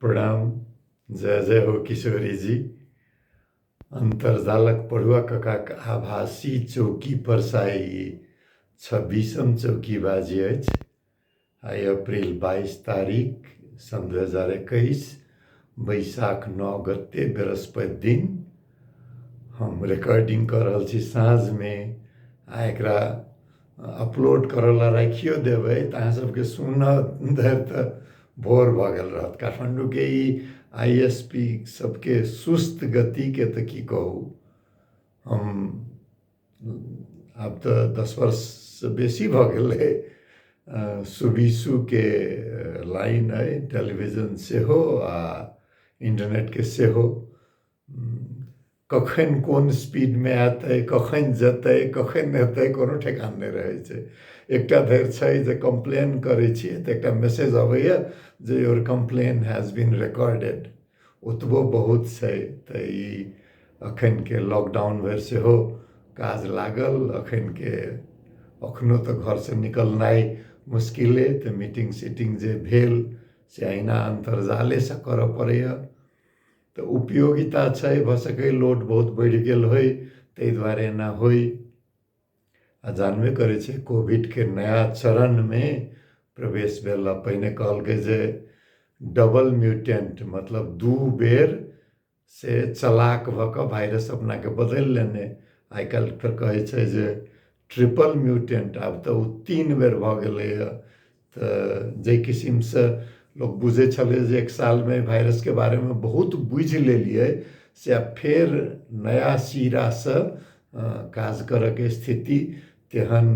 प्रणाम। जय जय हो किशोरी जी। अंतरजालक पढ़ुआ ककाक आभासी चौकी परसाई 26म चौकी बाजी अछि। आई अप्रिल 22 तारीख सन 2021 बैसाख 9 गते बृहस्पति दिन हम रिकॉर्डिंग कर रहल छी साँझ में। आ एकरा अपलोड करला राखियो देबै तऽ अहाँ सबके सुनऽ धरि तऽ भोर भऽ गेल रहत। काठमांडू के ई ISP सबके सुस्त गति के तऽ की कहू। हम आब तऽ 10 वर्ष से बेसी भऽ गेलै सुबीसू के लाइन अइ, टेलीविजन सेहो आ इंटरनेट के सेहो। कखन कोन स्पीड में आतै, कखन जेतै, कखन हेतै, कोनो ठेकान नहीं रहै छै। एकटा धरि छै जे कंप्लेन करै छियै तऽ एकटा मैसेज अबैया जे your complaint has been recorded. ओतबो बहुत छै। तऽ ई अखन के लॉकडाउन भरि सेहो काज लागल। अखनो तऽ घर से निकलनाइ मुश्किले। तऽ मीटिंग सीटिंग जे भेल से अहिना अंतरजाले से करऽ पड़ैया। तऽ उपयोगिता छै, भऽ सकै लोड बहुत बढ़ि गेल होइ ताहि दुआरे एना होइ। आ जानबे करै छै कोविड के नया चरण में प्रवेश भेल। पहिने कहलकै जे डबल म्यूटेंट मतलब 2 बेर से चलाक भऽ कऽ वायरस अपना के बदलि लेने। आइ काल्हि फेर कहै छै जे ट्रिपल म्यूटेंट, आब तऽ ओ 3 बेर भऽ गेलैया। तऽ जाहि किस्म से लोग बुझे छले जे 1 साल में वायरस के बारे में बहुत बुझि लेलिए से आब फेर नया सिरा से काज करऽ के स्थिति तेहन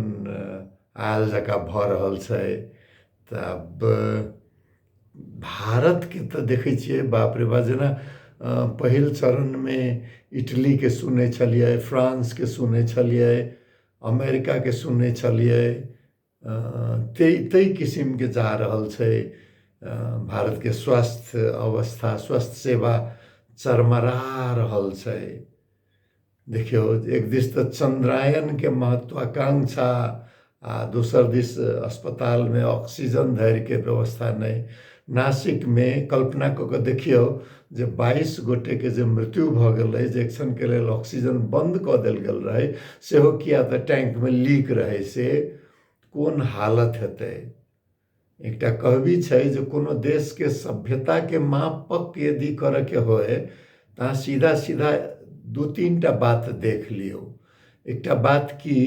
आयल जकाँ भऽ रहल छै। तऽ आब भारत के तऽ देखै छियै बाप रे बाप। जेना पहिल चरण में इटली के सुनै छलियै, फ्रांस के सुनै छलियै, अमेरिका के सुनै छलियै। ताहि किस्म के जा रहल छै। भारत के स्वास्थ्य अवस्था, स्वास्थ्य सेवा चरमरा रहल छै। देखियो, एक दिस तऽ चंद्रायन के महत्वाकांक्षा आ दोसर दिस अस्पताल में ऑक्सीजन धरि के व्यवस्था नहीं। नासिक में कल्पना कऽ के देखियो जे 22 गोटे के जे मृत्यु भऽ गेलै, जे एक्शन के लेल ऑक्सीजन बंद कऽ देल गेल रहे, सेहो किया तऽ टैंक में लीक रहे। से कोन हालत हेतै। एकटा कहबी छै जे कोनो देश के सभ्यता के मापक यदि करऽ के होय तऽ सीधा सीधा 2-3 टा बात देख लियो। एकटा बात की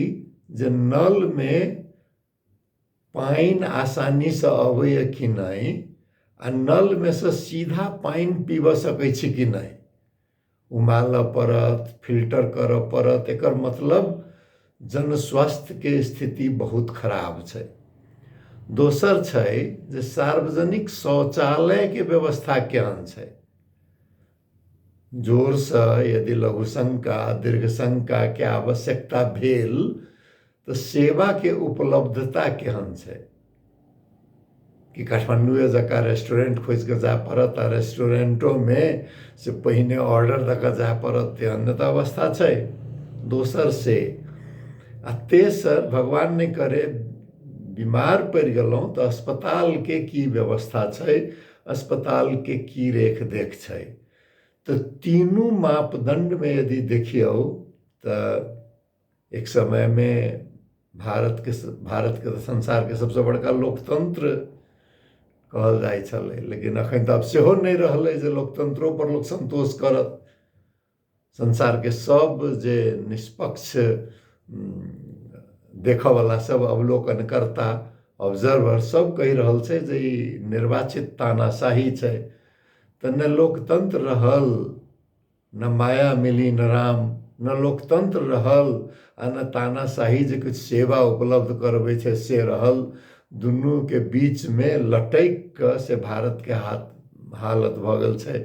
जे नल में पानी आसानी से अबैया कि नहीं, आ नल में से सीधा पानी पीबऽ सकै छी कि नहीं। उमालऽ पड़त, फिल्टर करऽ पड़त। एकर मतलब जन स्वास्थ्य के स्थिति बहुत खराब छै। दोसर छै जे सार्वजनिक शौचालय के व्यवस्था केहन छै। जोर से यदि लघुशंका दीर्घशंका के आवश्यकता भेल तऽ सेवा के उपलब्धता केहन छै। कि काठमांडू जकाँ रेस्टोरेंट खोज के जाय पड़त, आ रेस्टोरेंटो में से पहिने ऑर्डर दऽ कऽ जाय पड़त, तेहन तऽ अवस्था छै। दोसर से आ तेसर, भगवान नहीं करे बीमार पड़ि गेलहुँ तऽ अस्पताल के की व्यवस्था छै, अस्पताल के की रेख देख छै। तो तीनों मापदंड में यदि देखियो तो एक समय में भारत के तो संसार के सबसे बड़का लोकतंत्र कहल जाय छलै। लेकिन अखन तऽ आब सेहो नहीं रहलै जे लोकतंत्रो पर लोक संतोष करत। संसार के सब जे निष्पक्ष देखऽ वाला सब अवलोकनकर्ता, ऑब्जर्वर सब कहि रहल छै जे ई निर्वाचित तानाशाही छै। तऽ न लोकतंत्र रहल, न माया मिली न राम। न लोकतंत्र रहल आ न तानाशाही जे कुछ सेवा उपलब्ध करबै छै से रहल। दुनू के बीच में लटैक कऽ से भारत के हालत भऽ गेल छै।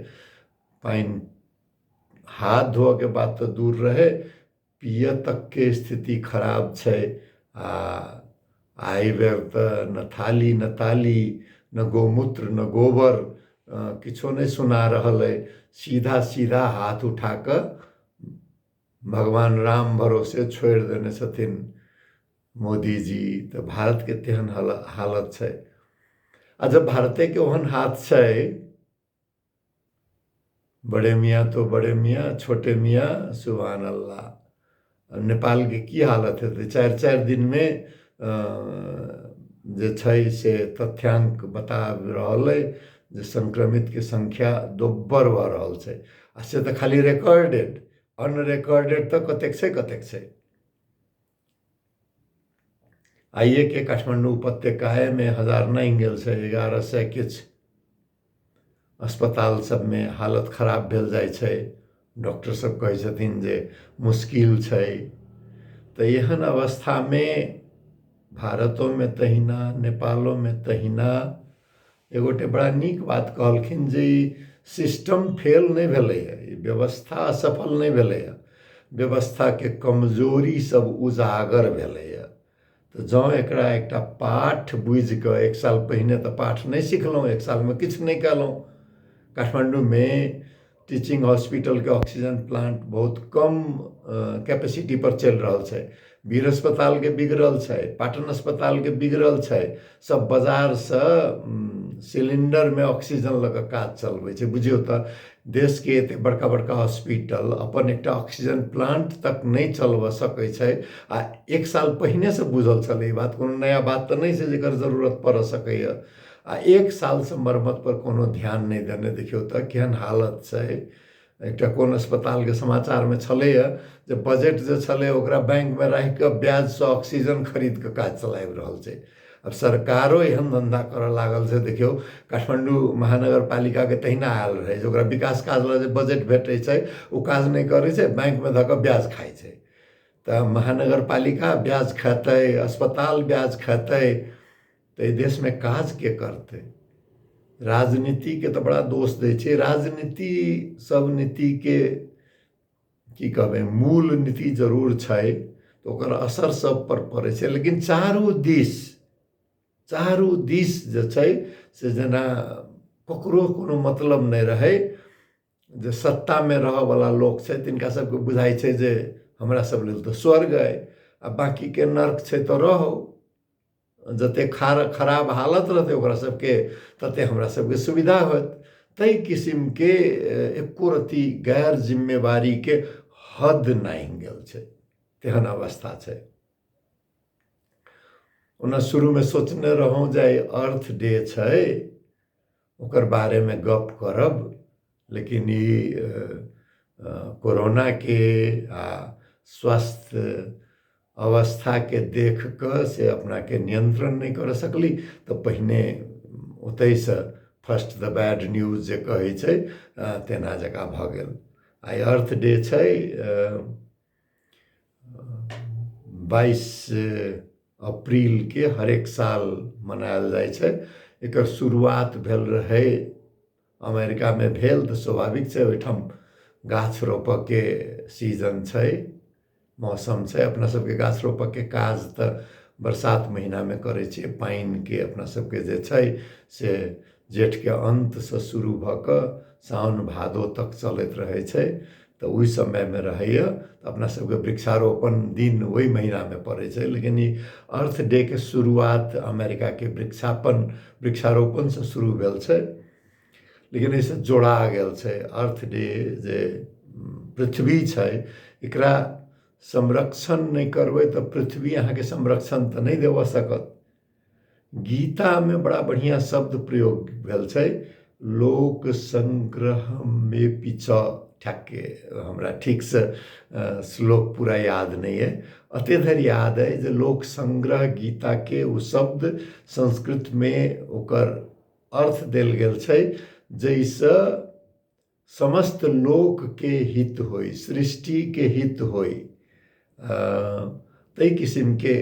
पानी हाथ धोअ के बात तो दूर रहे, पिय तक के स्थिति खराब छै। आइ बेर तऽ न थाली न ताली, न गोमूत्र न गोबर, किछो नहीं सुना रहल है। सीधा सीधा हाथ उठा कऽ भगवान राम भरोसे छोड़ देने छथिन मोदी जी। तो भारत के तेहन हालत छै। आ जब भारते के ओहन हाथ छै बड़े मियाँ तो बड़े मियाँ, छोटे मियाँ सुभान अल्लाह। नेपाल के की हालत हेतै? 4-4 दिन में जे छै से तथ्यांक बता रहल अइ जे संक्रमित के संख्या दोब्बर भऽ रहल छै। आ से तऽ खाली रिकॉर्डेड, अनरिकॉर्डेड तऽ कतेक छै। आइए के काठमाडौँ उपत्यकाए में 1000 नहीं गेल छै, 1100 किछ अस्पताल सब में हालत खराब भेल जाइ छै। डॉक्टर सब कहै छथिन जे मुश्किल छै। तऽ एहन अवस्था में भारतों में तहिना, नेपालों में तहिना। एगोटे बड़ा नीक बात कहलखिन जे ई सिस्टम फेल नहीं भेलैए, ई व्यवस्था असफल नहीं भेलैए, व्यवस्था के कमजोरी सब उजागर भेलैए। तऽ जँ एकरा एकटा पाठ बुझि कऽ, 1 साल पहिने तऽ पाठ नहीं सिखलहुँ, 1 साल में किछु नहीं केलहुँ। काठमांडू में टीचिंग हॉस्पिटल के ऑक्सीजन प्लांट बहुत कम कैपेसिटी पर चल रहा है। वीर अस्पताल के बिगड़ल है, पाटन अस्पताल के बिगड़ल है। सब बाजार से सिलिंडर में ऑक्सीजन लग काज चलबै छै। बुझियो तऽ देश के एते बड़का बड़का हॉस्पिटल अपन एक ऑक्सीजन प्लांट तक नहीं चलबऽ सकै छै। आ 1 साल पहिने से बुझल छलै, बात कोनो नया बात तऽ नहीं छै जेकर जरूरत पड़ सकैए। आ 1 साल से मरम्मत पर कोनो ध्यान नहीं देने। देखियो तऽ केहन हालत छै। एकटा कोन अस्पताल के समाचार में छलैए जे बजट जे छलै ओकरा बैंक में राखि कऽ ब्याज से ऑक्सीजन खरीद कऽ काज चलाबि रहल छै। अब सरकारो एहन धंधा करऽ लागल छै। देखियो काठमांडू महानगर पालिका के तहिना आयल रहे जे ओकरा विकास काज लेल जे बजट भेटै छै ओ काज नहीं करै छै, बैंक में धऽ कऽ ब्याज खाइ छै। तऽ महानगर पालिका ब्याज खेतै, अस्पताल ब्याज खेतै, तो देश में काज के करते? राजनीति के तो बड़ा दोष दै छै। राजनीति सब नीति के की कहबै, मूल नीति जरूर छै, तो ओकर असर सब पर पड़ै छै। लेकिन चारू दिस जे छै से जेना ककरो कोनो मतलब नहीं रहे। जे सत्ता में रहऽ वाला लोग छै तिनका सबके बुझाइ छै जे हमरा सब लेल तो स्वर्ग अइ, आ बाकी के नर्क छै तो रहो। जते खराब हालत रहते ओकरा सबके तते हमरा सबके सुविधा होत। तई किस्म के एको रत्ती गैर जिम्मेवारी के हद नहीं गेल छै, तेहन अवस्था छै। ओना शुरू में सोचने रहूँ जे अर्थ डे छै ओकर बारे में गप करब, लेकिन ई कोरोना के आ स्वास्थ्य अवस्था के देख कऽ से अपना के नियंत्रण नहीं कर सकली। तो पहिने ओतै से फर्स्ट द बैड न्यूज जे कहै छै तेना जकाँ भऽ गेल। आइ अर्थ डे छै, 22 अप्रैल के हर एक साल मनायल जाइ छै। एकर शुरुआत भेल रहे अमेरिका में भेल तऽ स्वाभाविक छै, ओहिठाम गाछ रोपऽ के सीजन छै, मौसम छै। अपना सबके गाछ रोपऽ के काज तऽ बरसात महीना में करै छियै। पानि के अपना सबके जे छै से जेठ के अंत से शुरू भऽ कऽ सावन भादो तक चलैत रहै छै। तऽ ओहि समय में रहैए तऽ अपना सबके वृक्षारोपण दिन ओहि महीना में पड़ै छै। लेकिन ई अर्थ डे के शुरुआत अमेरिका के वृक्षारोपण से शुरू भेल छै। लेकिन एहिसँ जोड़ा गेल छै अर्थ डे जे पृथ्वी छै एकरा संरक्षण नहीं करबै तऽ पृथ्वी अहाँ के संरक्षण तऽ नहीं देवऽ सकत। गीता में बड़ा बढ़िया शब्द प्रयोग भेल छै, लोक संग्रह में पीछा ठाके। हमरा ठीक से श्लोक पूरा याद नहीं है, अते धरि याद है जे लोक संग्रह गीता के वो शब्द संस्कृत में ओकर अर्थ देल गेल छै जैसे समस्त लोक के हित होई, सृष्टि के हित होई। तई किस्म के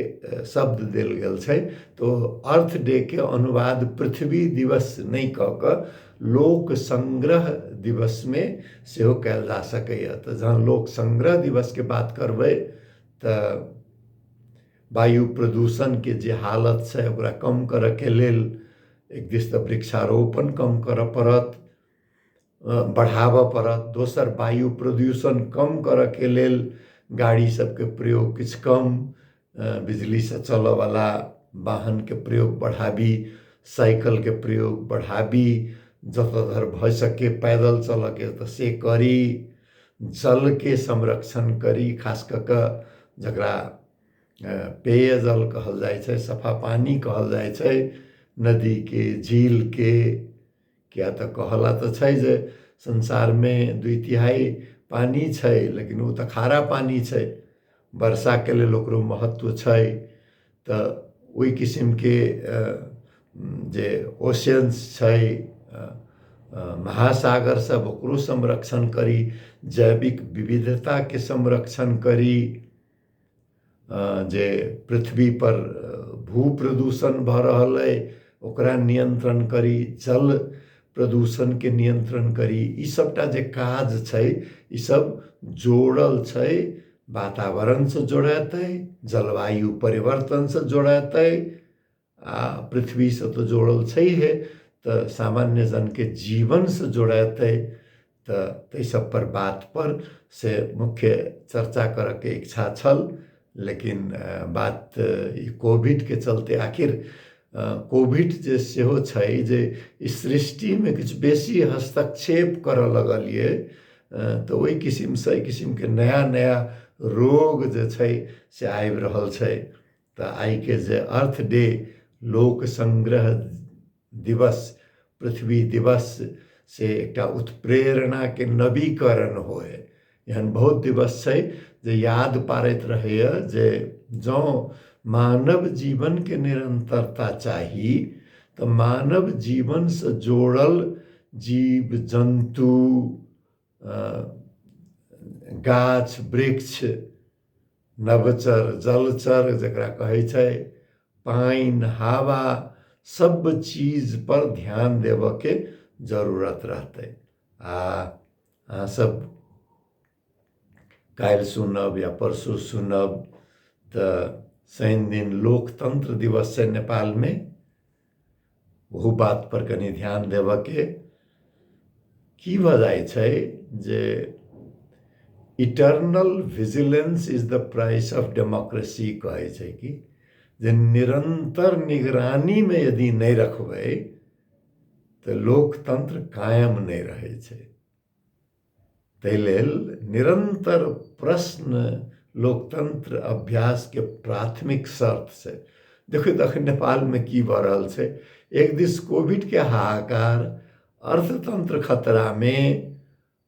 शब्द देल गेल छै। तो अर्थ डे के अनुवाद पृथ्वी दिवस नहीं कऽ कऽ लोक संग्रह दिवस में सेहो कयल जा सकैए। तऽ जहाँ लोक संग्रह दिवस के बात करबै तऽ वायु प्रदूषण के जे हालत छै ओकरा कम करऽ के लेल एक दिस तऽ वृक्षारोपण कम करऽ पड़त, बढ़ाबऽ पड़त। दोसर वायु प्रदूषण कम करऽ के लेल गाड़ी सबके प्रयोग किछु कम, बिजली से चलऽ वाला वाहन के प्रयोग बढ़ाबी, साइकिल के प्रयोग बढ़ाबी, जतधर भऽ सके पैदल चलके तऽ से करी, जल के संरक्षण करी, खास कऽ कऽ जकरा पेयजल कहल जाइ छै, सफा पानी कहल जाइ छै, नदी के, झील के। किया तऽ कहला तऽ छै जे संसारमे 2/3 पानी छै, लेकिन वो तऽ खारा पानी छै। वर्षा के लेल ओकरो महत्व छै। तऽ ओहि किसिमके जे ओशियंस छै, महासागर सब, ओकरो संरक्षण करी, जैविक विविधता के संरक्षण करी। जे पृथ्वी पर भू प्रदूषण भऽ रहल अइ ओकरा नियंत्रण करी, जल प्रदूषण के नियंत्रण करी। ई सबटा जे काज छै, ई सब जोड़ल छै, वातावरण से जोड़ेतै, जलवायु परिवर्तन से जोड़ेतै, आ पृथ्वी से तो जोड़ल छैहे, तऽ सामान्य जन के जीवन से जोड़ेतै। तऽ ताहि सब पर बात पर से मुख्य चर्चा करऽ के इच्छा छल। लेकिन बात ई कोविड के चलते, आखिर कोविड जे सेहो छै जे सृष्टिमे किछु बेसी हस्तक्षेप करऽ लगलिए, तऽ ओहि किसिमसँ एहि किसिमके नया नया रोग जे छै से आबि रहल छै। तऽ आइके जे अर्थ डे, लोक संग्रह दिवस, पृथ्वी दिवस से एकटा उत्प्रेरणा के नवीकरण होय, एहन बहुत दिवस छै जे याद पारैत रहैए जे जँ मानव जीवन के निरंतरता चाही तऽ मानव जीवन से जोड़ल जीव जंतु, गाछ वृक्ष, नभचर जलचर जकरा कहै छै, पानि हवा, सब चीज पर ध्यान देबऽ के जरूरत रहतै। अहाँ सब काल्हि सुनब या परसू सुनब तऽ शनि दिन लोकतंत्र दिवस छै नेपाल में। ओहू बात पर कनि ध्यान देबऽ के की भऽ जाइ छै जे eternal vigilance is the price of democracy कहै छै कि जे निरंतर निगरानी में यदि नहीं रखबै तऽ लोकतंत्र कायम नहीं रहै छै। ताहि लेल निरंतर प्रश्न लोकतंत्र अभ्यास के प्राथमिक शर्त छै। देखियौ तऽ अखन नेपाल में की भऽ रहल छै। एक दिस कोविड के हाहाकार, अर्थतंत्र खतरा में,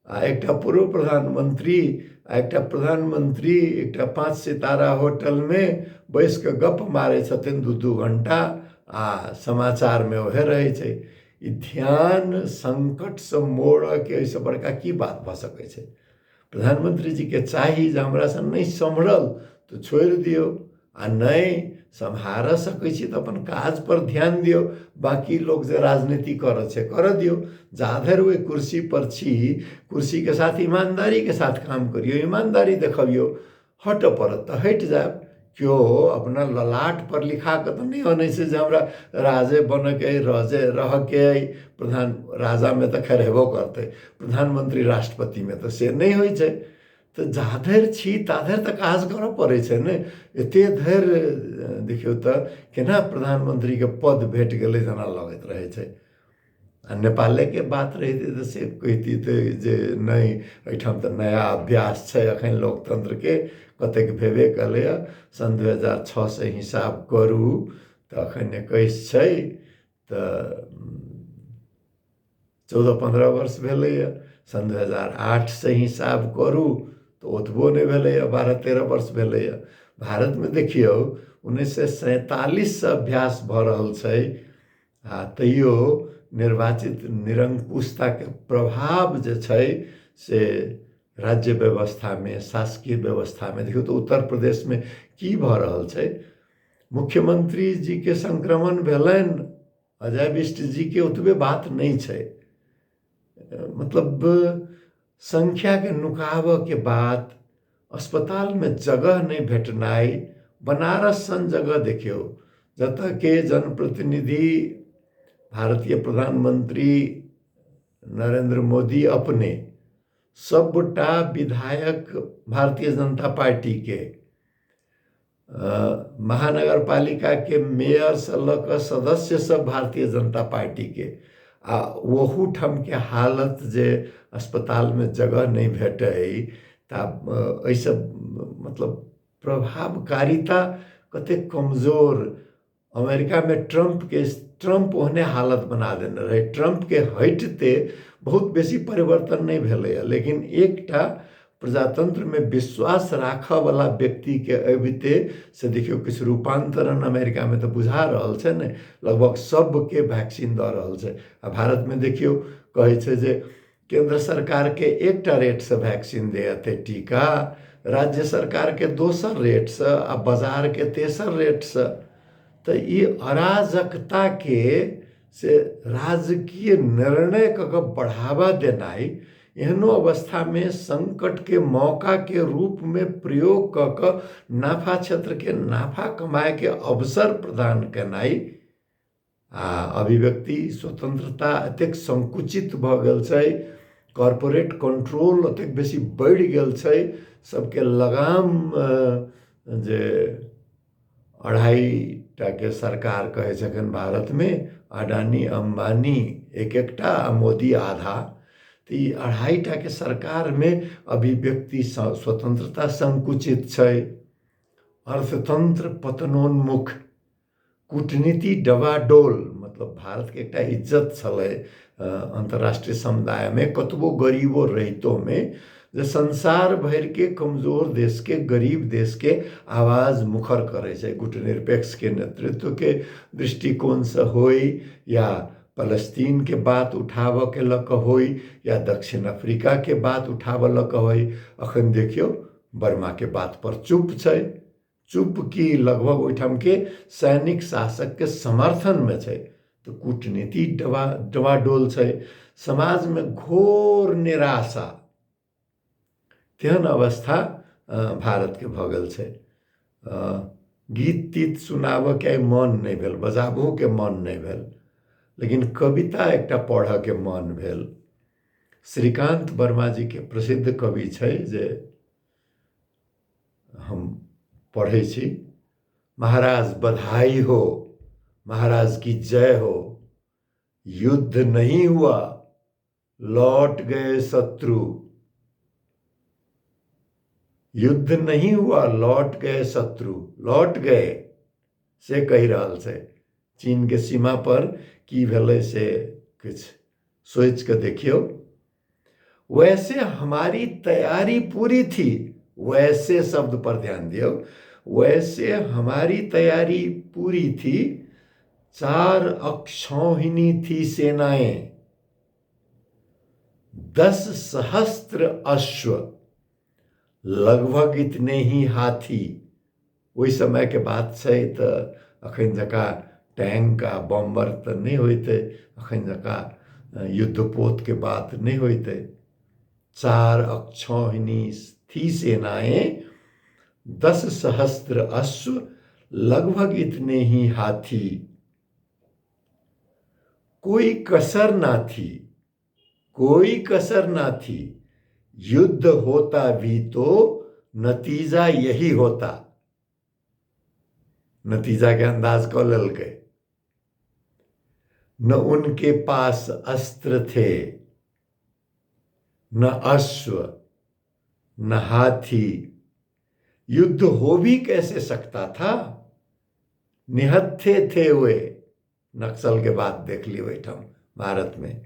आ एकटा पूर्व प्रधानमंत्री आ एकटा प्रधानमंत्री एकटा 5 सितारा होटल में बैस के गप मारै छथिन 2-2 घंटा, आ समाचार में ओहे रहै छै। ई ध्यान संकट से मोड़ऽ के एहिसँ बड़का की बात भऽ सकै छै। प्रधानमंत्री जी के चाही जे हमरा से नहीं सम्हरल तो छोड़ि दियौ, आ नहीं सम्हारऽ सकै छी तऽ अपन काज पर ध्यान दियौ। बाकी लोग जे राजनीति करऽ छै करऽ दियौ। जाधरि ओहि कुर्सी पर छी, कुर्सी के साथ ईमानदारी के साथ काम करियौ, ईमानदारी देखबियौ। हटऽ पड़त तऽ हटि जायब। क्यों अपना ललाट पर लिखा के तो नहीं आनै छै जे हमरा राजे बन के राजे रह के प्रधान, राजा में तो खैर हेबो करते, प्रधानमंत्री राष्ट्रपति में तो से नहीं होइ छै। तऽ जाधरि छी ताधरि तऽ काज करऽ पड़ै छै ने। एते धरि देखियौ तऽ केना प्रधानमंत्री के पद भेट गेलै जेना लगैत रहै छै। आ नेपाले के बात रहितै तऽ से कहितियै जे नहीं एहिठाम तऽ नया अभ्यास छै अखन लोकतंत्र के, कतेक भेबे कलैए। सन 2006 से हिसाब करू तऽ अखन 21 छै, तऽ 14-15 वर्ष भेलैए। सन 2008 से हिसाब करू तऽ ओतबो नहीं भेलैए, 12-13 वर्ष भेलैए। भारत में देखियौ 1947 से अभ्यास भऽ रहल छै, आ तैयो निर्वाचित निरंकुशता के प्रभाव जे छै से राज्य व्यवस्था में, शासकीय व्यवस्था में देखियौ तो उत्तर प्रदेश में की भऽ रहल छै। मुख्यमंत्री जी के संक्रमण भेलनि, अजय बिष्ट जी के ओतबे बात नहीं छै। मतलब संख्या के नुकाबऽ के बात, अस्पताल में जगह नहीं भेटनाइ। बनारस सन जगह देखियौ जतऽ के जनप्रतिनिधि भारतीय प्रधानमंत्री नरेंद्र मोदी अपने, सबटा विधायक भारतीय जनता पार्टी के, महानगर पालिका के मेयर से लऽ कऽ सदस्य सब भारतीय जनता पार्टी के, आ वहू ठम के हालत जे अस्पताल में जगह नहीं भेटै ता ऐसे मतलब प्रभावकारिता कते कमजोर। अमेरिका में ट्रम्प ओहने हालत बना देने रहे। ट्रम्प के हटते बहुत बेसी परिवर्तन नहीं भेलैया, लेकिन एकटा प्रजातंत्र में विश्वास राखऽ वाला व्यक्ति के अबिते से देखियो किछु रूपांतरण अमेरिका में तो बुझा रहल छै ने। लगभग सबके वैक्सीन दऽ रहल छै। आ भारत में देखियो कहै छै जे केंद्र सरकार के एकटा रेट से वैक्सीन देते टीका, राज्य सरकार के दोसर रेट से आ बाजार के तेसर रेट से। तो ये अराजकता के से राजकीय निर्णय के बढ़ावा देनाई, एहनो अवस्था में संकट के मौका के रूप में प्रयोग क नाफा क्षेत्र के नाफा कमाए के अवसर प्रदान केनाई आ अभिव्यक्ति स्वतंत्रता एतेक संकुचित भ गेल छै, कॉर्पोरेट कंट्रोल एतेक बेसी बढ़ गेल छै, सबके लगाम जे 2.5टा के सरकार कहे छकन भारत में, अडानी अंबानी एक एकटा आ मोदी आधा। तो ये 2.5टा के सरकार में अभिव्यक्ति स्वतंत्रता संकुचित छै, अर्थतंत्र पतनोन्मुख, कूटनीति डवाडोल। मतलब भारत के एकटा इज्जत छलै अंतर्राष्ट्रीय समुदाय में, कतबो गरीबो रहितो में, जे संसार भर के कमजोर देश के, गरीब देश के आवाज मुखर करे छै। गुटनिरपेक्ष के नेतृत्व के दृष्टिकोण से होई, या फलस्तीन के बात उठाव के लक होई, या दक्षिण अफ्रीका के बात उठाव लक होई। अखन देखियो बर्मा के बात पर चुप छै। चुप की लगभग ओहिठाम के सैनिक शासक के समर्थन में छै। तो कूटनीति डवाडोल छै, समाज में घोर निराशा, तेहन अवस्था भारत के भ गेल छै। गीत तीत सुनाब के मन नहीं भेल, बजाबहो के मन नहीं भेल, लेकिन कविता एकटा पढ़ के मन भेल। श्रीकांत वर्मा जी के प्रसिद्ध कवि छै जे हम पढ़े छी, महाराज बधाई हो, महाराज की जय हो, युद्ध नहीं हुआ, लौट गए शत्रु, युद्ध नहीं हुआ, लौट गए शत्रु, लौट गए से कही रहल छै। चीन के सीमा पर की भेलै से कुछ सोच के देखियो। वैसे हमारी तैयारी पूरी थी, वैसे शब्द पर ध्यान दियो, वैसे हमारी तैयारी पूरी थी, 4 अक्षौहिणी थी सेनाएं, 10 सहस्त्र अश्व, लगभग इतने ही हाथी। वही समय के बात छै, तो अखन जका टैंक आ बम्बर तो नहीं होते, अखन जका युद्धपोत के बात नहीं होते। 4 अक्षौहिणी थी सेनाएं, 10 सहस्त्र अश्व, लगभग इतने ही हाथी, कोई कसर ना थी, कोई कसर ना थी, युद्ध होता भी तो नतीजा यही होता। नतीजा के अंदाज को लेल गए। न उनके पास अस्त्र थे, न अश्व, न हाथी, युद्ध हो भी कैसे सकता था, निहत्थे थे वे। नक्सल के बाद देख ली बैठम भारत में।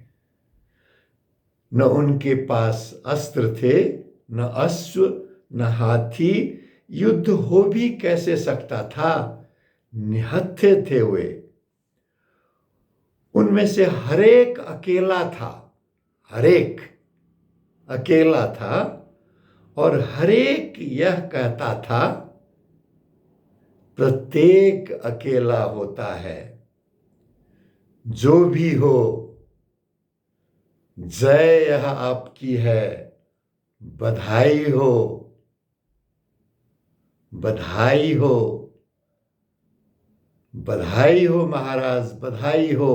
न उनके पास अस्त्र थे, न अश्व, न हाथी, युद्ध हो भी कैसे सकता था, निहत्थे थे वे। उनमें से हरेक अकेला था, हरेक अकेला था, और हरेक यह कहता था, प्रत्येक अकेला होता है। जो भी हो, जय यह आपकी है, बधाई हो, बधाई हो, बधाई हो महाराज, बधाई हो,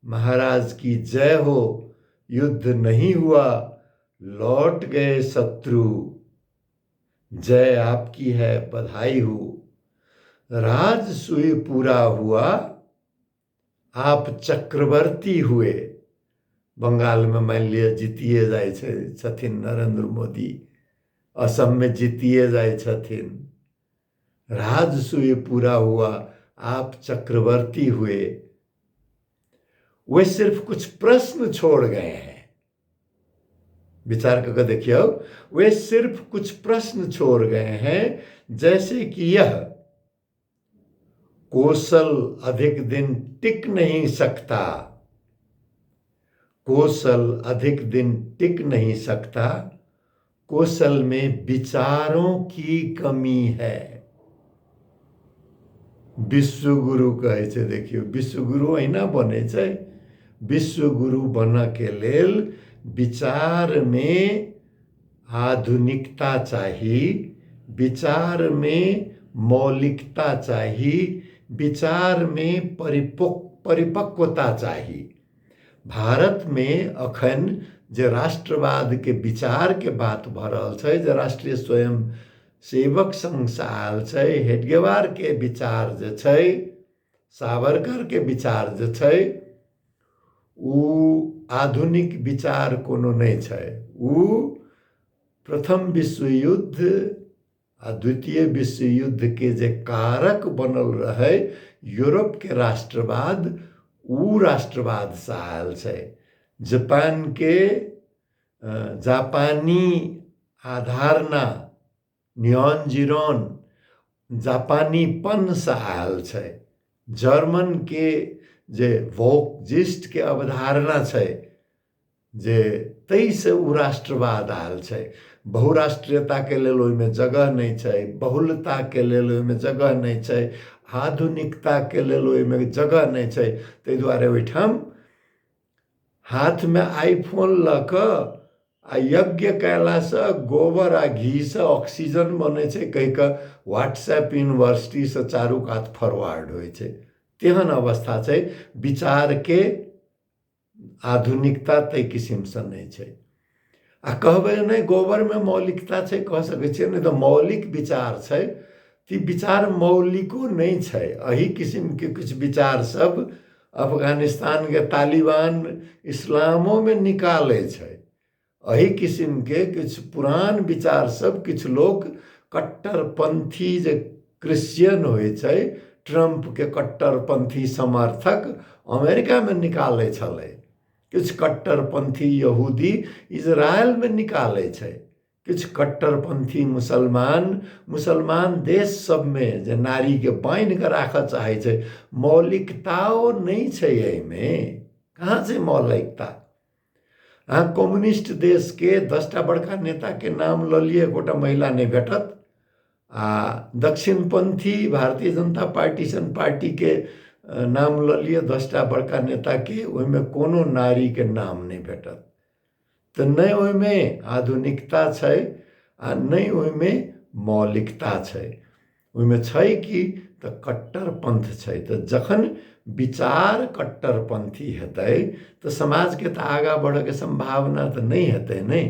महाराज की जय हो, युद्ध नहीं हुआ, लौट गए शत्रु, जय आपकी है, बधाई हो, राजसूय पूरा हुआ, आप चक्रवर्ती हुए। बंगाल में मान लिया जीतिए जाए छथिन नरेंद्र मोदी, असम में जीतिए जाए छथिन, राजसूय पूरा हुआ, आप चक्रवर्ती हुए। वे सिर्फ कुछ प्रश्न छोड़ गए हैं, विचार करके देखिए, वे सिर्फ कुछ प्रश्न छोड़ गए हैं, जैसे कि यह कौशल अधिक दिन टिक नहीं सकता, कौशल अधिक दिन टिक नहीं सकता, कौशल में विचारों की कमी है। विश्वगुरु कहे छे, देखियो विश्वगुरु अहिना बने छे, विश्वगुरु बन के लेल विचार में आधुनिकता चाहिए, विचार में मौलिकता चाहिए, विचार में परिपक्वता चाहिए। भारत में अखन जे राष्ट्रवाद के विचार के बात भ रहल छै, जे राष्ट्रीय स्वयं सेवक संघ से आयल छै, हेडगेवार के विचार जे छै, सावरकर के विचार जे छै, उ आधुनिक विचार कोनो नहीं छै। उ प्रथम विश्व युद्ध आ द्वितीय विश्व युद्ध के जे कारक बनल रहे यूरोप के राष्ट्रवाद, उ राष्ट्रवाद से आयल छै। जापान के जापानी आधारना नियॉन जिरोन जापानीपन से आयल छै। जर्मन के जे वोकजिस्ट के अवधारणा छै, जे तई से उ राष्ट्रवाद आयल छै। बहुराष्ट्रीयता के लेल ओहिमे जगह नहीं छै, बहुलता के लेल ओहिमे जगह नहीं छै, आधुनिकता के लेल ओहिमे जगह नहीं छै। तै दुआरे ओहिठाम हाथ में आईफोन ल क आ यज्ञ कैला से गोबर आ घी से ऑक्सीजन बने छै, कह के व्हाट्सएप यूनिवर्सिटी से चारू कात फॉरवर्ड होय छै। तेहन अवस्था छै, विचार के आधुनिकता तै किसिम से नहीं छै। आ कहबे नहीं गोबर में मौलिकता छै, कह सकै छियै, नहीं तो मौलिक विचार छै, ती विचार मौलिको नहीं छै। अही किसिम के कुछ विचार सब अफगानिस्तान के तालिबान इस्लामों में निकाले छै। अही किसिम के कुछ पुरान विचार सब कुछ लोग कट्टरपंथी जे क्रिश्चियन होय छै, ट्रंप के कट्टरपंथी समर्थक अमेरिका में निकाले छले, कुछ कट्टरपंथी यहूदी इजराइल में निकाले छै, कुछ कट्टरपंथी मुसलमान देश सब में जे नारी के बांध के राख चाहे छै। मौलिकताओ नहीं छै, एहिमे कहाँ से मौलिकता। हाँ, कम्युनिस्ट देश के 10टा बड़का नेता के नाम ल लिए, गोटा महिला नहीं भेटत। दक्षिणपंथी भारतीय जनता पार्टी सन पार्टी के नाम ल लिए 10टा बड़का नेता के, ओहिमे कोनो नारी के नाम नहीं भेटत। तो नहीं ओहिमे आधुनिकता छै आ नहीं ओहिमे मौलिकता छै। ओहिमे छै कि तो कट्टरपंथ छै। तो जखन विचार कट्टरपंथी हेतै तो समाज के तो आगा बढ़े के संभावना तो नहीं हेतै। नहीं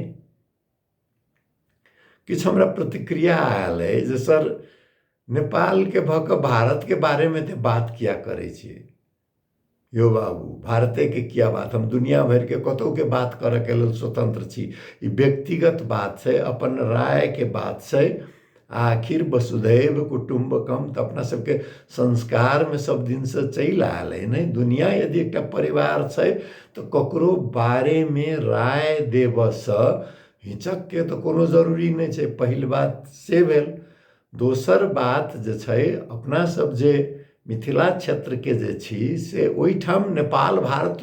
किछ हमरा प्रतिक्रिया आयल है, जे सर नेपाल के भऽ कऽ भारत के बारे में तो बात किया करे छियै। यो बाबू, भारते के किया बात, हम दुनिया भर के कतौ के बात करे के लेल स्वतंत्र छी। ई व्यक्तिगत बात छै, अपन राय के बात छै। आखिर वसुधैव कुटुम्बकम तो अपना सबके संस्कार में सब दिन से चल आयल है। नहीं दुनिया यदि एक परिवार छै तो ककरो बारे में राय देबसँ हिचक के तो कोनो जरूरी नहीं छै। पहिल बात से भेल। दोसर बात जे छै, अपना सब जे मिथिला क्षेत्र के जे छी से ओहिठाम नेपाल भारत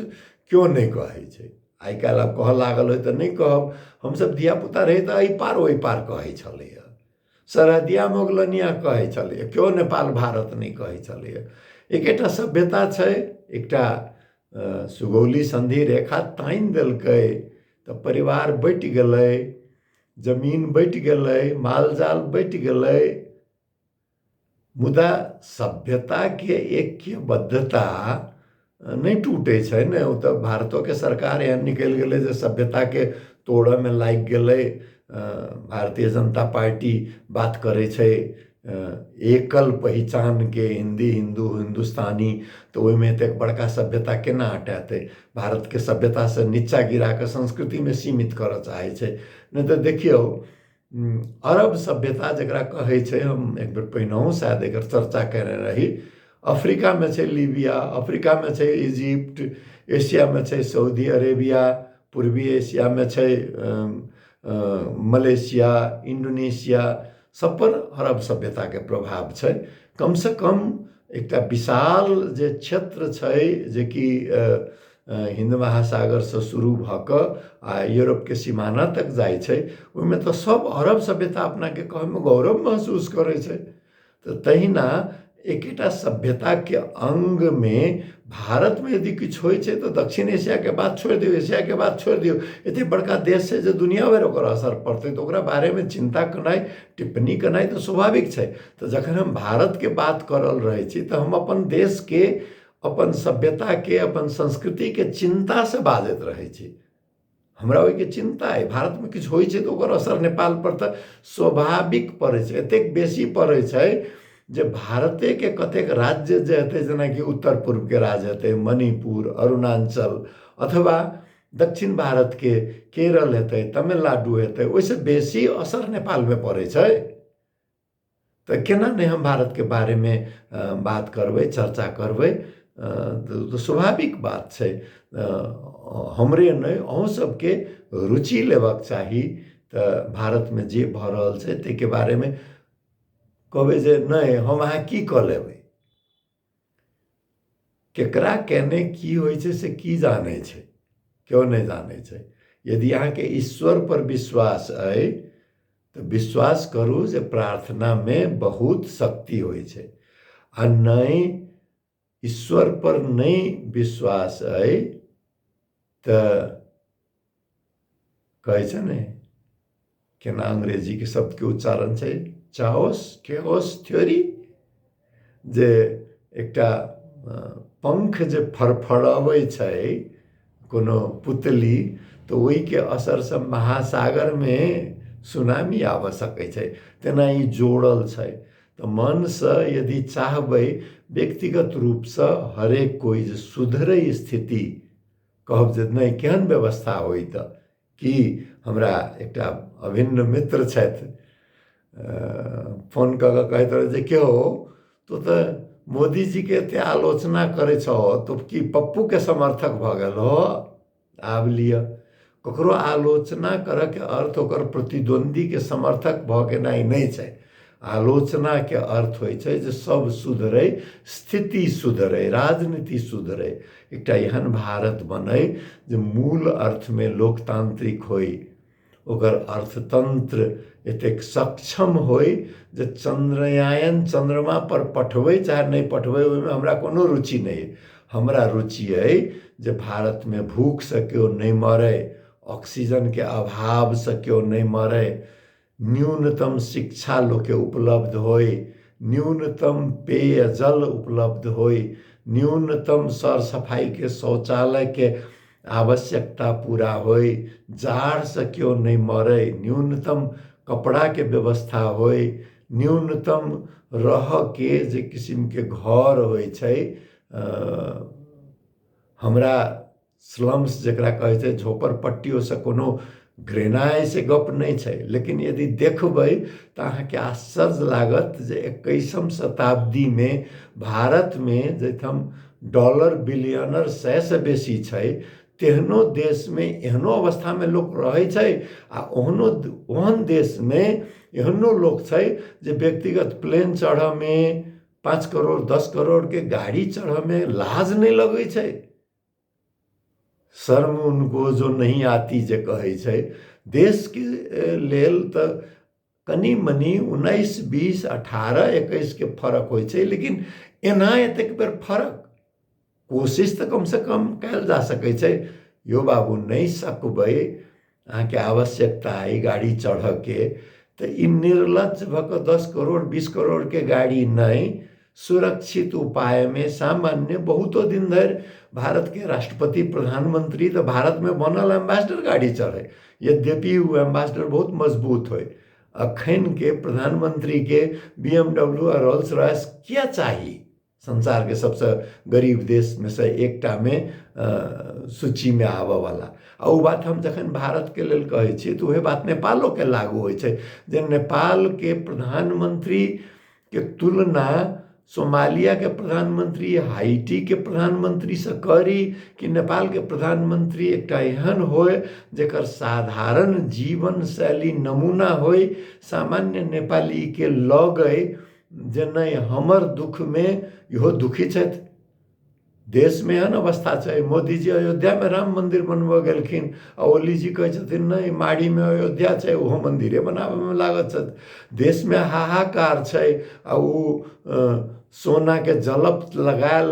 क्यों नहीं कहे छै। आइ काल्हि आब कह लागल है तो नहीं कहब, हमसब धियापुता रही तो एहि पार ओहि पार कहे छलैया, सरहदिया मोगलनिया कहे छलैया, क्यों नेपाल भारत नहीं कहे छलैया। एकेटा सभ्यता छै, एकटा सुगौली संधि रेखा तानि देलकै तो परिवार बँट गेलै, जमीन बँट गेलै, मालजाल बँट गेलै। मुदा सभ्यता के ऐक्यबद्धता नहीं टूटे छै ने। ओ तो भारतो के सरकार एहन निकल गेलै जे सभ्यता के तोड़े में लाग गेलै। भारतीय जनता पार्टी बात करे छै एकल पहचान के हिंदी हिंदू हिंदुस्तानी, तो ओहिमे एतेक बड़का सभ्यता केना हटाते? भारत के सभ्यता से नीचा गिरा के संस्कृति में सीमित करऽ चाहे छै। नहीं तो देखियो अरब सभ्यता जकरा कहै छै, हम एक बेर पहिनहु शायद एकर चर्चा केने रही। अफ्रीका में छै लीबिया, अफ्रीका में छै इजिप्ट, एशिया में छै सऊदी अरेबिया, पूर्वी एशिया में छै मलेशिया, इंडोनेशिया, सब पर अरब सभ्यता के प्रभाव छै। कम से कम एक विशाल जे क्षेत्र छै जे कि हिंद महासागर से शुरू भ क आ यूरोप के सीमाना तक जाय छै, ओहिमे तो सब अरब सभ्यता अपना के कहे में गौरव महसूस करे छै। तो तहिना एकेटा सभ्यता के अंग में भारत में यदि किछु होइ छै तो दक्षिण एशिया के बात छोड़ दियो, एशिया के बात छोड़ दियो, एते बड़का देश है जो दुनिया भर ओकर असर पड़ते, तो ओकरा बारे में चिंता करनाई, टिप्पणी करनाई तो स्वाभाविक छै। तो जखन हम भारत के बात करल रहे छी तो हम अपन देश के, अपन सभ्यता के, अपन संस्कृति के चिंता से बाजैत रहे छी। हमरा ओहि के चिंता है, भारत में किछु होइ छै तो ओकर असर नेपाल पर तो स्वाभाविक पड़े छै, एतेक बेसी पड़े छै जे भारते के कतेक राज्य जे हेतै, जेना कि उत्तर पूर्व के राज्य हेतै, मणिपुर, अरुणाचल, अथवा दक्षिण भारत के केरल हेतै, तमिलनाडु हेतै, ओहिसे बेसी असर नेपाल में पड़े छै। तो केना नहीं हम भारत के बारे में बात करबै, चर्चा करबै? तो स्वाभाविक बात छै। हमरे नहीं, अहूँ सबके रुचि लेबाक चाही। तो भारत में जे भ रहल छै ताहि के बारे में कहबै जे नहीं हम अहाँ की कऽ लेबै? केकरा केने की होइ छै से की जाने छै? क्यों नहीं जाने छै? यदि अहाँ के ईश्वर पर विश्वास है तो विश्वास करू जे प्रार्थना में बहुत शक्ति होइ छै। आ नहीं ईश्वर पर नहीं विश्वास है तो कहै छै ने, केना अंग्रेजी के शब्द के उच्चारण छै, चाओस केओस थ्योरी, जे एकटा पंख जे फड़फड़ाबै छै कोनो पुतली, तो ओहि के असर से महासागर में सुनामी आबऽ सकै छै। तेना ई जोड़ल छै। तो मन से यदि चाहबै व्यक्तिगत रूप से हरेक कोई जे सुधरै स्थिति, कहब जे नहीं केहन व्यवस्था होइ त कि हमरा एकटा अभिन्न मित्र छथि, फोन कऽ के कहैत रहे जे क्यों तो मोदी जी के एते आलोचना करे छो, तो कि पप्पू के समर्थक भ गेल हो? आब लिअ, ककरो आलोचना करऽ के अर्थ ओकर प्रतिद्वंदी के समर्थक भ गेनाइ नहीं छै। आलोचना के अर्थ होइ छै जे सब सुधरै, स्थिति सुधरै, राजनीति सुधरै, एकटा एहन भारत बनै जे मूल अर्थ में लोकतांत्रिक होइ, ओकर अर्थतंत्र एतेक सक्षम होइ जे चंद्रयान चंद्रमा पर पठबै चाहे नहीं पठबै, ओहिमे हमरा कोनो रुचि नहीं है। हमरा रुचि है जे भारत में भूख से केओ नहीं मरै, ऑक्सीजन के अभाव से केओ नहीं मरै, न्यूनतम शिक्षा लोक के उपलब्ध होय, न्यूनतम पेयजल उपलब्ध होय, न्यूनतम सर सफाई के शौचालय के आवश्यकता पूरा होय, जाड़ से क्यों नहीं मरै, न्यूनतम कपड़ा के व्यवस्था होय, न्यूनतम रह के जे किस्म के घर होय छै। हमरा स्लम्स जकरा कहै छै, झोपड़पट्टियों से कोनो घृणा से गप नहीं छै, लेकिन यदि देखबै तो अहाँ के आश्चर्य लागत जे 21वीं शताब्दी में भारत में जखन डॉलर बिलियनर 100 से बेसी छै, तेहनो देश में एहनो अवस्था में लोग रहे छै, आ ओहन देश में एहनो लोग छै जे व्यक्तिगत प्लेन चढ़ में 5 करोड़ 10 करोड़ के गाड़ी चढ़ में लाज नहीं लगे छै। शर्म उनको जो नहीं आती जे कहै छै। देश के लेल तो कनी मनी 19 20 18 21 के फर्क होइ छै, लेकिन एना एतेक बेर फर्क कोशिश तो कम से कम कैल जा सकै छै। यो बाबू नहीं सकबै, अहाँ के आवश्यकता है गाड़ी चढ़ के, तो ई निर्लज भ क 10 करोड़ 20 करोड़ के गाड़ी नहीं, सुरक्षित उपाय में सामान्य बहुतो दिन धरि भारत के राष्ट्रपति प्रधानमंत्री तो भारत में बनल एम्बेसडर गाड़ी चढ़े, यद्यपि वो एम्बेसडर बहुत मजबूत होय, अखन के प्रधानमंत्री के BMW और रोल्स रॉयस क्या चाहिए संसार के सबसे गरीब देश में से एकटा में सूची में आबऽ वाला। आ वो बात हम जखन भारत के लेल कहै छी तो वह बात नेपालो के लागू होइ छै जे नेपाल के प्रधानमंत्री के तुलना सोमालिया के प्रधानमंत्री, हाइटी के प्रधानमंत्री से करी कि नेपाल के प्रधानमंत्री एकटा एहन होय जेकर साधारण जीवन शैली नमूना होय, सामान्य नेपाली के लगे जे नहीं हमर दुख में इहो दुखी छथि। देश में एहन अवस्था है, मोदी जी अयोध्या में राम मंदिर बनबऽ गेलखिन, ओली जी कहै छथिन नहीं माड़ी में अयोध्या है ओहो मंदिरे बनाबे में लागत छथि। देश में हाहाकार है, आ वो सोना के जलप लगायल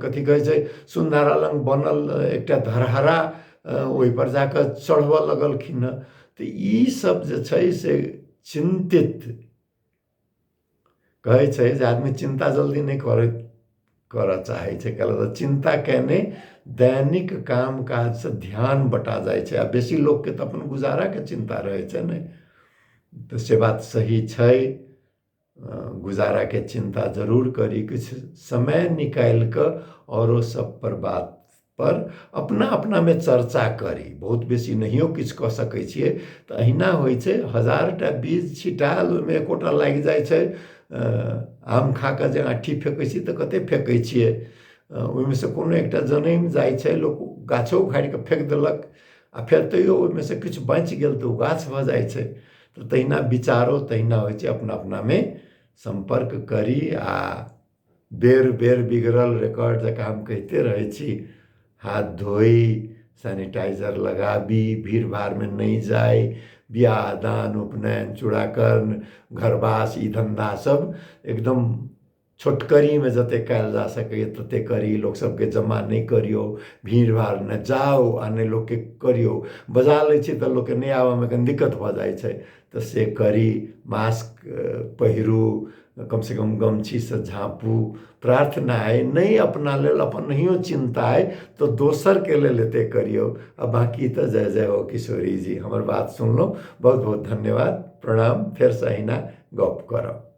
कथी कहै छै सुंदरा लंग बनल एकटा धरहरा ओहि पर जाकर चढ़बऽ लगलखिन। तो ई सब जे छै से चिंतित कहै छै जे आदमी चिंता जल्दी नहीं करऽ चाहै छै, कहलऽ चिंता केने दैनिक काम काज से ध्यान बटा जाइ छै। आ बेसी लोग के तो अपन गुजारा के चिंता रहे छै ने, तो से बात सही छै। गुजारा के चिंता जरूर करी, कुछ समय निकाल कर औरों सब पर बात पर अपना अपना में चर्चा करी, बहुत बेसी नहियो किछु कह सकै छियै। तो अहिना होइ छै, 1000टा बीज छिटाल ओहिमे एकोटा लागि जाइ छै। आम खा कऽ जे आँठी फेंकै छी तऽ कते फेंकै छियै, ओहिमे से कोनो एकटा जनमि जाइ छै, लोक गाछो उखाड़ि कऽ फेंक देलक आ फेर तैयो ओहिमे से किछु बचि गेल तऽ ओ गाछ भऽ जाइ छै। तो तहिना विचारो तहिना होइ छै, अपना अपना में संपर्क करी आ बेर बेर बिगड़ल रिकॉर्ड जकाँ हम कहते रहे छी, हाथ धोई, सैनिटाइजर लगाबी, भीड़ भाड़ में नहीं जाए, बियाह दान उपनयन चूड़ाकरण घरवास ई धंधा सब एकदम छोटकरी में जते कयल जा सके तते करी। लोग सबके जमा नहीं करियो, भीड़ भाड़ न जाओ आ नहीं लोग के करियो। बजा लै छी तऽ लोग के नहीं आबऽ में कनी दिक्कत भऽ जाइ छै, तो से करी। मास्क पहिरू, कम से कम गमछी से झाँपू। प्रार्थना है नहीं अपना लेल अपन नहियो चिंता है तो दोसर के लेल एते करियो। आ बाकी तो जय जय हो किशोरी जी, हमर बात सुनलो, बहुत बहुत धन्यवाद, प्रणाम। फिर से अहिना गप करब।